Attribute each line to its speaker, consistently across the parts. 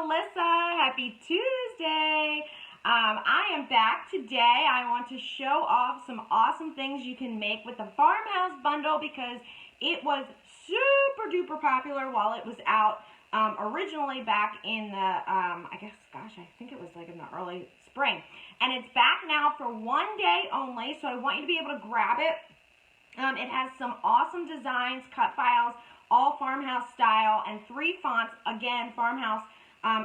Speaker 1: Melissa. Happy Tuesday. I am back today. I want to show off some awesome things you can make with the Farmhouse bundle because it was super duper popular while it was out originally back in the, I think it was like in the early spring. And it's back now for one day only, so I want you to be able to grab it. It has some awesome designs, cut files, all Farmhouse style, and 3 fonts, again, Farmhouse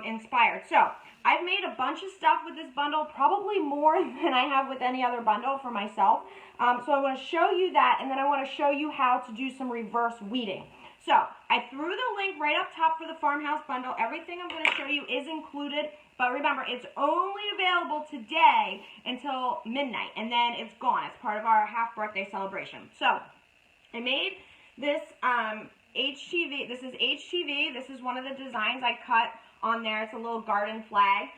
Speaker 1: inspired. So, I've made a bunch of stuff with this bundle, probably more than I have with any other bundle for myself. So I want to show you that, and then I want to show you how to do some reverse weeding. So, I threw the link right up top for the Farmhouse bundle. Everything I'm going to show you is included, but remember, it's only available today until midnight, and then it's gone. It's part of our half-birthday celebration. So, I made this HTV. This is HTV. This is one of the designs I cut on there. It's a little garden flag.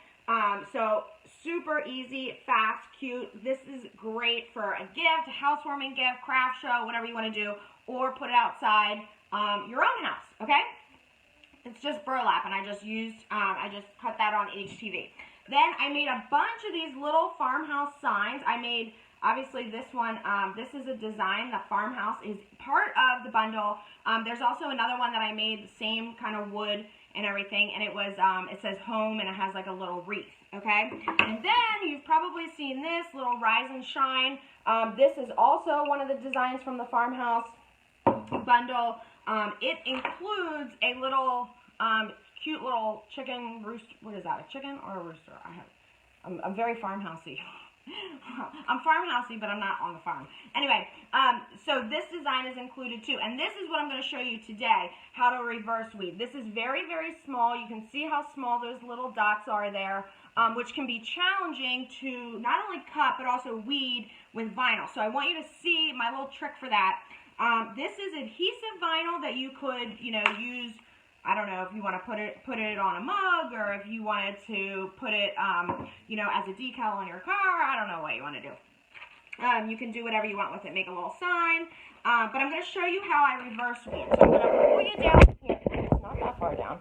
Speaker 1: So, super easy, fast, cute. This is great for a gift, a housewarming gift, craft show, whatever you want to do, or put it outside your own house, okay? It's just burlap, and I just cut that on HTV. Then I made a bunch of these little Farmhouse signs. I made, obviously, this one. This is a design. The Farmhouse is part of the bundle. There's also another one that I made, the same kind of wood and everything, and it was, it says home, and it has like a little wreath, okay? And then you've probably seen this little Rise and Shine. This is also one of the designs from the Farmhouse bundle. It includes a little cute little chicken rooster. What is that, a chicken or a rooster? I'm very farmhousey. I'm farmhousey, but I'm not on the farm. Anyway, so this design is included too, and this is what I'm going to show you today, how to reverse weed. This is very, very small. You can see how small those little dots are there, which can be challenging to not only cut, but also weed with vinyl. So I want you to see my little trick for that. This is adhesive vinyl that you could, use. I don't know if you want to put it on a mug, or if you wanted to put it, as a decal on your car. I don't know what you want to do. You can do whatever you want with it. Make a little sign. But I'm going to show you how I reverse weed. So I'm going to pull you down here. It's not that far down.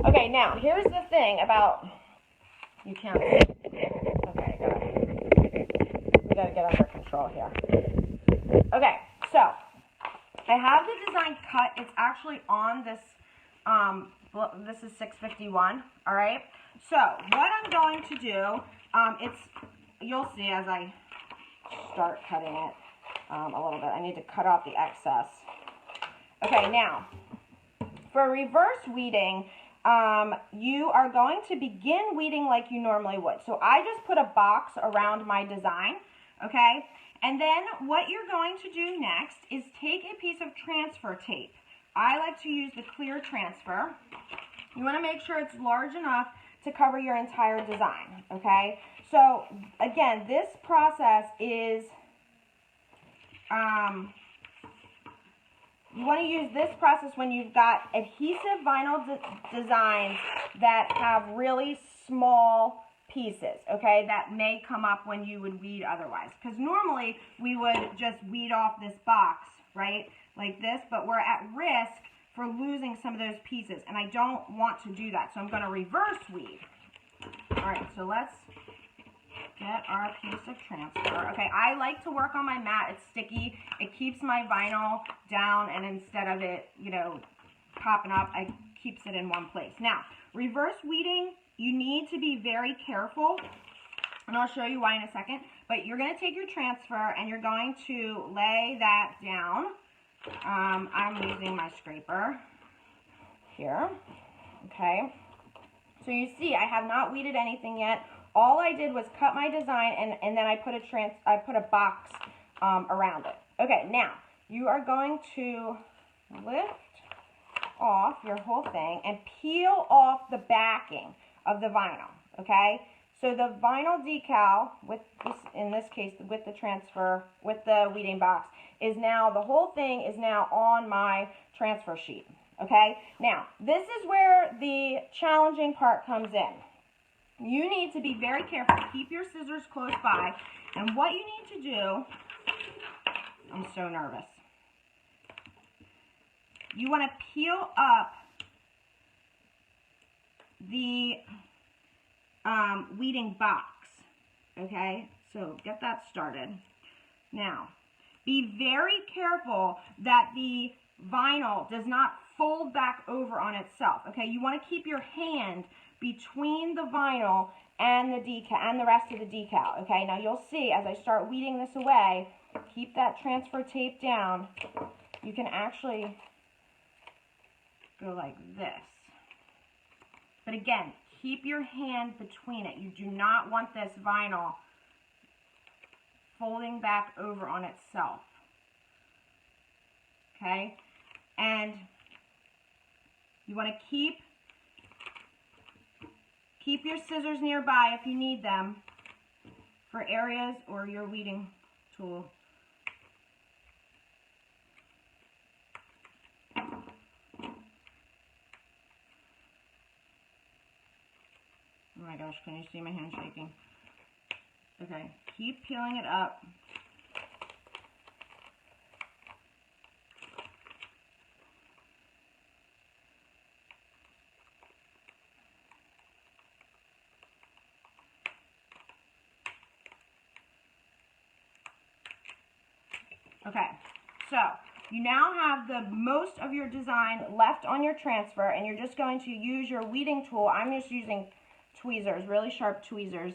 Speaker 1: Okay, now here's the thing about. You can't. Okay, we got to get under control here. Okay, so I have the design cut. It's actually on this. This is 651, all right? So, what I'm going to do, you'll see as I start cutting it a little bit. I need to cut off the excess. Okay, now, for reverse weeding, you are going to begin weeding like you normally would. So, I just put a box around my design, okay? And then what you're going to do next is take a piece of transfer tape. I like to use the clear transfer. You want to make sure it's large enough to cover your entire design, okay? So, again, this process is, you want to use this process when you've got adhesive vinyl designs that have really small pieces, okay, that may come up when you would weed otherwise. Because normally, we would just weed off this box, right? Like this, but we're at risk for losing some of those pieces, and I don't want to do that, so I'm going to reverse weed. All right, so let's get our piece of transfer. Okay, I like to work on my mat. It's sticky. It keeps my vinyl down, and instead of it, popping up, it keeps it in one place. Now, reverse weeding, you need to be very careful, and I'll show you why in a second, but you're going to take your transfer, and you're going to lay that down. I'm using my scraper here, okay? So you see, I have not weeded anything yet. All I did was cut my design, and then I put a box around it. Okay, now, you are going to lift off your whole thing and peel off the backing of the vinyl, okay? So the vinyl decal, with this, in this case, with the transfer, with the weeding box, is now, the whole thing is now on my transfer sheet, okay? Now, this is where the challenging part comes in. You need to be very careful. Keep your scissors close by. And what you need to do, I'm so nervous. You want to peel up the weeding box. Okay, so get that started. Now, be very careful that the vinyl does not fold back over on itself. Okay, you want to keep your hand between the vinyl and the decal and the rest of the decal. Okay, now you'll see as I start weeding this away, keep that transfer tape down. You can actually go like this. But again, keep your hand between it. You do not want this vinyl folding back over on itself. Okay? And you want to keep your scissors nearby if you need them for areas or your weeding tool. Oh my gosh, can you see my hand shaking? Okay, keep peeling it up. Okay, so you now have the most of your design left on your transfer, and you're just going to use your weeding tool. I'm just using tweezers, really sharp tweezers,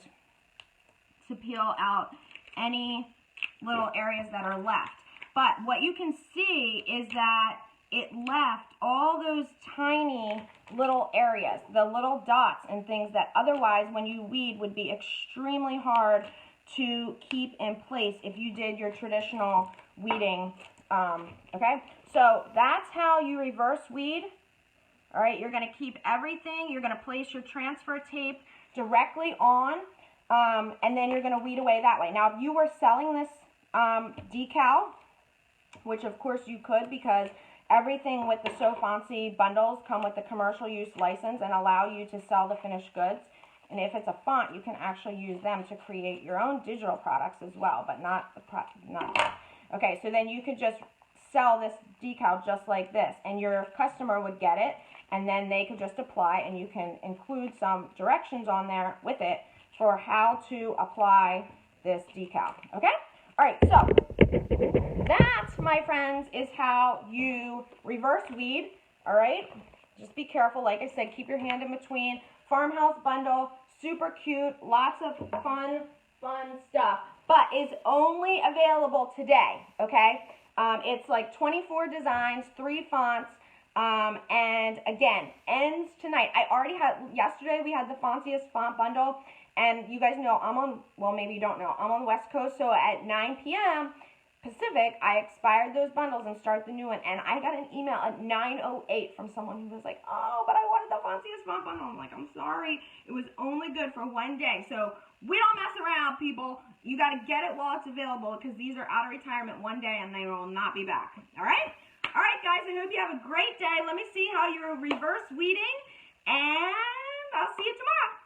Speaker 1: to peel out any little areas that are left. But what you can see is that it left all those tiny little areas, the little dots and things that otherwise when you weed would be extremely hard to keep in place if you did your traditional weeding. Okay, so that's how you reverse weed. All right, you're going to keep everything. You're going to place your transfer tape directly on, and then you're going to weed away that way. Now, if you were selling this decal, which of course you could because everything with the So Fancy bundles come with the commercial use license and allow you to sell the finished goods. And if it's a font, you can actually use them to create your own digital products as well, but not. Okay, so then you could just sell this decal just like this, and your customer would get it, and then they could just apply, and you can include some directions on there with it for how to apply this decal. Okay? All right, so that, my friends, is how you reverse weed. All right? Just be careful. Like I said, keep your hand in between. Farmhouse bundle, super cute, lots of fun stuff, but is only available today, okay? It's like 24 designs, 3 fonts, and again, ends tonight. I already had, yesterday we had the fanciest font bundle, and you guys know I'm on, well, maybe you don't know, I'm on the West Coast, so at 9 p.m. Pacific, I expired those bundles and started the new one, and I got an email at 9:08 from someone who was like, oh, but I wanted the fanciest font bundle. I'm like, I'm sorry, it was only good for one day, so we don't mess around, people. You got to get it while it's available, because these are out of retirement one day, and they will not be back, all right? All right, guys, I hope you have a great day. Let me see how you're reverse weeding, and I'll see you tomorrow.